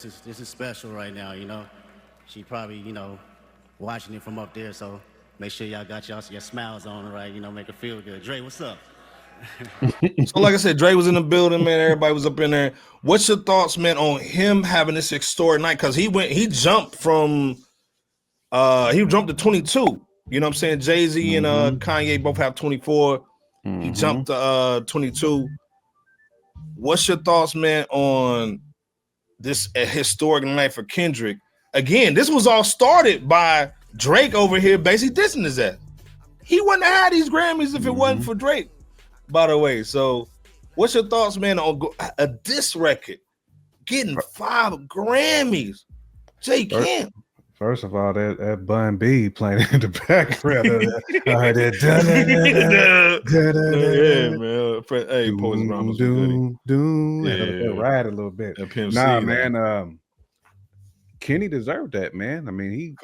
This is special right now, you know. She probably, watching it from up there, so make sure y'all got your smiles on, right? Make her feel good. Dre, what's up? So, like I said, Dre was in the building, man. Everybody was up in there. What's your thoughts, man, on him having this historic night? Because he jumped he jumped to 22. You know what I'm saying? Jay-Z and Kanye both have 24. He jumped to 22. What's your thoughts, man, on this historic night for Kendrick? Again, this was all started by Drake over here basically dissing his ass. He wouldn't have had these Grammys if it wasn't for Drake, by the way. So what's your thoughts, man, on a diss record getting 5 Grammys? Jay Camp. First of all, that Bun B playing in the background. I heard that. Yeah, man. Hey, Poets Ramos. That ride a little bit. Nah, man. Kenny deserved that, man. I mean,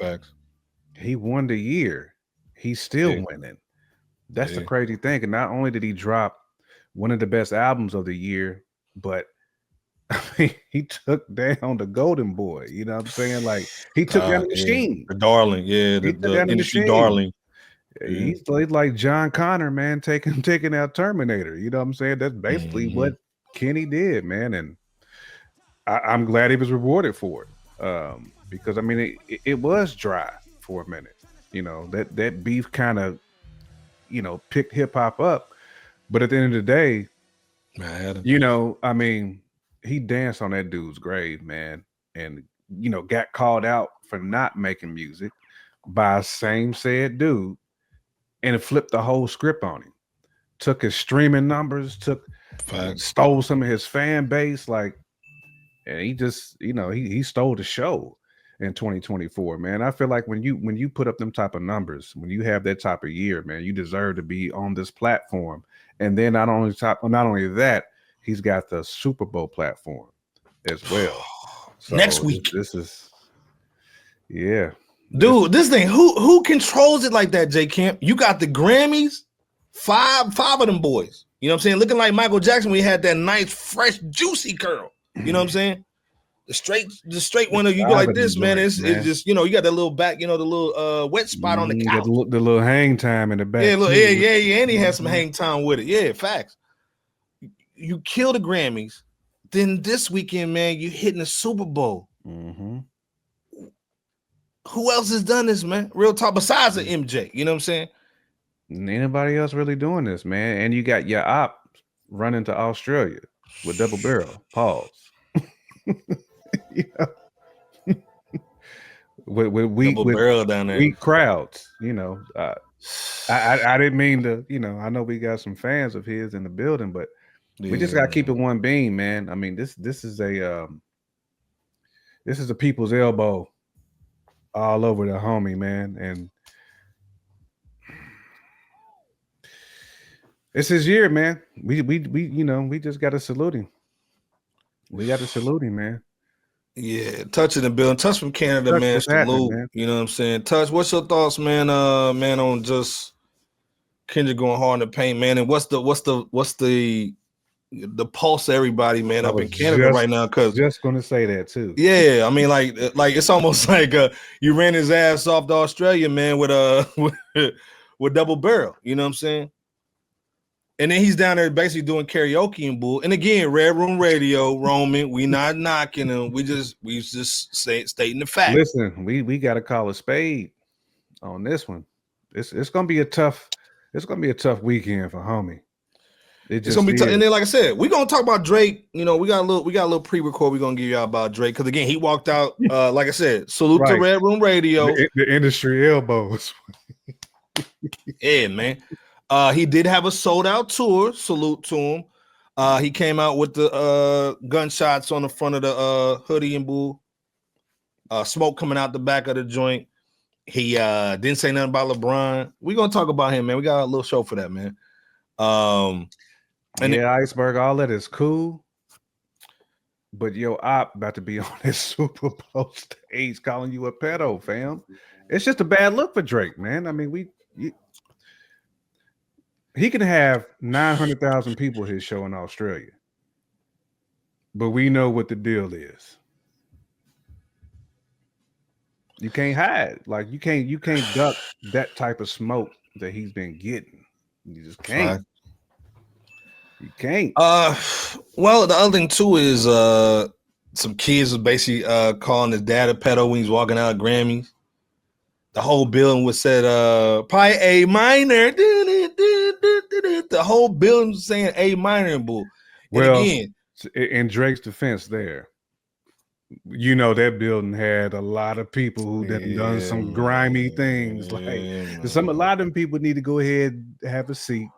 he won the year. He's still winning. That's the crazy thing. And not only did he drop one of the best albums of the year, but I mean, he took down the Golden Boy. You know what I'm saying? Like, he took down the machine. The darling, the industry darling. He's like John Connor, man, taking out Terminator. You know what I'm saying? That's basically what Kenny did, man. And I'm glad he was rewarded for it. Because, I mean, it was dry for a minute. You know, that beef kind of, picked hip-hop up. But at the end of the day, I mean, he danced on that dude's grave, man, and got called out for not making music by a same said dude, and it flipped the whole script on him. Took his streaming numbers, stole some of his fan base, and he just, he stole the show in 2024, man. I feel like when you put up them type of numbers, when you have that type of year, man, you deserve to be on this platform. And then not only that, he's got the Super Bowl platform as well. So next week. This is Dude, this thing, who controls it like that, J Camp? You got the Grammys, five of them boys. You know what I'm saying? Looking like Michael Jackson when he had that nice, fresh, juicy curl. You know what I'm saying? The straight one, you go like this, man. It's just, you got that little back, the little wet spot on the couch. The little hang time in the back. Yeah. And he had some hang time with it. Yeah, facts. You kill the Grammys, then this weekend, man, you hitting the Super Bowl. Who else has done this, man? Real talk, besides the MJ, you know what I'm saying? Anybody else really doing this, man? And you got your op running to Australia with Double Barrel. Pause. with barrel down there, weak crowds. I didn't mean to. I know we got some fans of his in the building, but we just gotta keep it one beam, man. I mean, this is a people's elbow all over the homie, man, and it's his year, man. We just gotta salute him. We got to salute him, man. Yeah, Touch in the building. Touch from Canada, Touch man. Salute. Man. You know what I'm saying? Touch, what's your thoughts, man? Man, on just Kendrick going hard in the paint, man. And what's the pulse of everybody, man, up in Canada right now? Because just gonna say that too. Yeah, I mean, like it's almost like you ran his ass off to Australia, man, with Double Barrel. You know what I'm saying? And then he's down there basically doing karaoke and bull. And again, Red Room Radio, Roman, we not knocking him. We just stating the fact. Listen, we got to call a spade on this one. It's gonna be a tough weekend for homie. It's gonna be tough. And then, like I said, we're gonna talk about Drake. We got a little pre-record we're gonna give y'all about Drake. Because again, he walked out, like I said, salute to Red Room Radio. The industry elbows. Yeah, man. He did have a sold-out tour. Salute to him. He came out with the gunshots on the front of the hoodie and bull. Smoke coming out the back of the joint. He didn't say nothing about LeBron. We're gonna talk about him, man. We got a little show for that, man. Iceberg, all that is cool. But yo, op about to be on this Super Bowl stage calling you a pedo, fam. It's just a bad look for Drake, man. I mean, he can have 900,000 people his show in Australia, but we know what the deal is. You can't hide. Like you can't duck that type of smoke that he's been getting. You just can't. You can't. Well, the other thing too is some kids was basically calling his dad a pedo when he's walking out of Grammys. The whole building was said probably A minor. The whole building was saying A minor and bull. Well, and again, in Drake's defense, there, you know, that building had a lot of people who done some grimy things. Like a lot of them people need to go ahead and have a seat.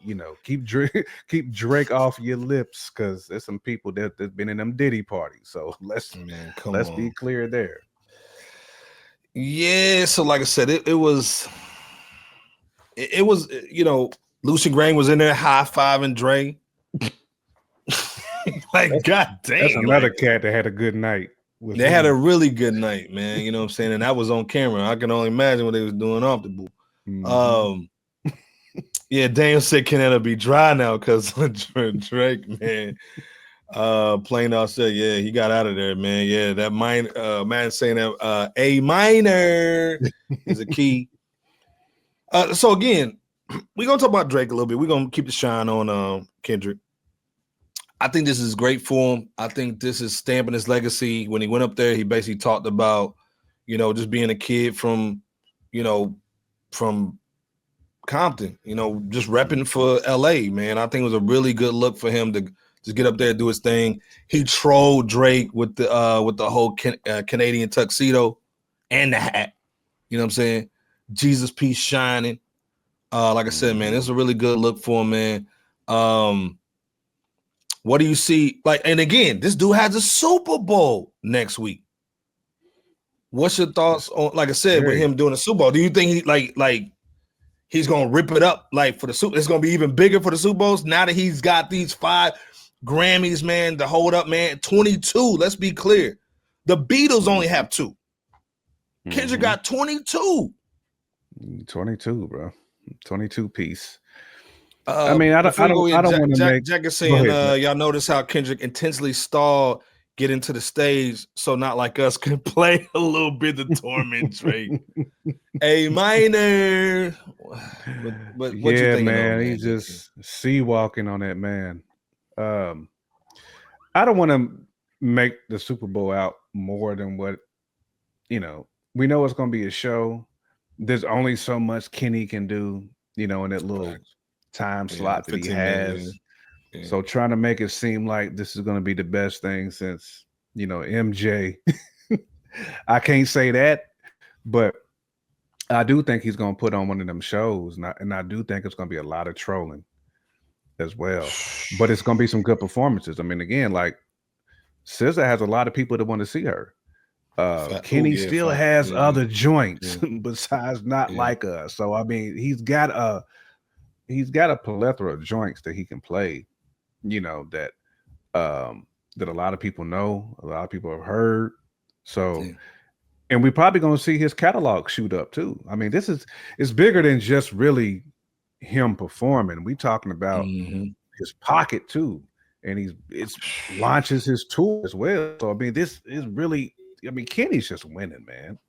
You know, keep Drake off your lips, because there's some people that's been in them Diddy parties. So let's be clear there. Yeah, so like I said, it was, you know, Lucian Grain was in there high-fiving Dre. Like, god damn. That's another cat that had a good night. They had a really good night, man. You know what I'm saying? And that was on camera. I can only imagine what they was doing off the booth. Yeah, Daniel said Canada be dry now because Drake, man. Plain out said, yeah, he got out of there, man. Yeah, that man saying that A minor is a key. So again, we're gonna talk about Drake a little bit. We're gonna keep the shine on Kendrick. I think this is great for him. I think this is stamping his legacy. When he went up there, he basically talked about, you know, just being a kid from, you know, from Compton, you know, just repping for LA, man. I think it was a really good look for him to just get up there and do his thing. He trolled Drake with the whole Canadian tuxedo and the hat. You know what I'm saying? Jesus piece shining. Like I said, man, it's a really good look for him, man. What do you see? Like, and again, this dude has a Super Bowl next week. What's your thoughts on, like I said, with him doing a Super Bowl? Do you think he like he's gonna rip it up like for the Super? It's gonna be even bigger for the Super Bowls now that he's got these 5 Grammys, man, to hold up, man. 22. Let's be clear. The Beatles only have 2. Kendrick got 22. 22, bro. 22 piece. I mean, I don't want to make. Jack is saying, y'all notice how Kendrick intensely stalled getting to the stage, so not like us can play a little bit of torment Drake. A minor. But what you think, man? He's just sea walking on that man. I don't want to make the Super Bowl out more than what, you know. We know it's going to be a show. There's only so much Kenny can do, you know, in that little time slot that he has. Yeah. So trying to make it seem like this is going to be the best thing since, you know, MJ. I can't say that, but I do think he's going to put on one of them shows, and I do think it's going to be a lot of trolling as well. But it's going to be some good performances. I mean, again, like SZA has a lot of people that want to see her. Kenny still has other joints besides Not Like Us. So I mean, he's got a plethora of joints that he can play, you know, that that a lot of people know, a lot of people have heard. So and we're probably gonna see his catalog shoot up too. I mean, it's bigger than just really him performing. We talking about his pocket too. And it's launches his tour as well. So I mean, this is really, I mean, Kenny's just winning, man.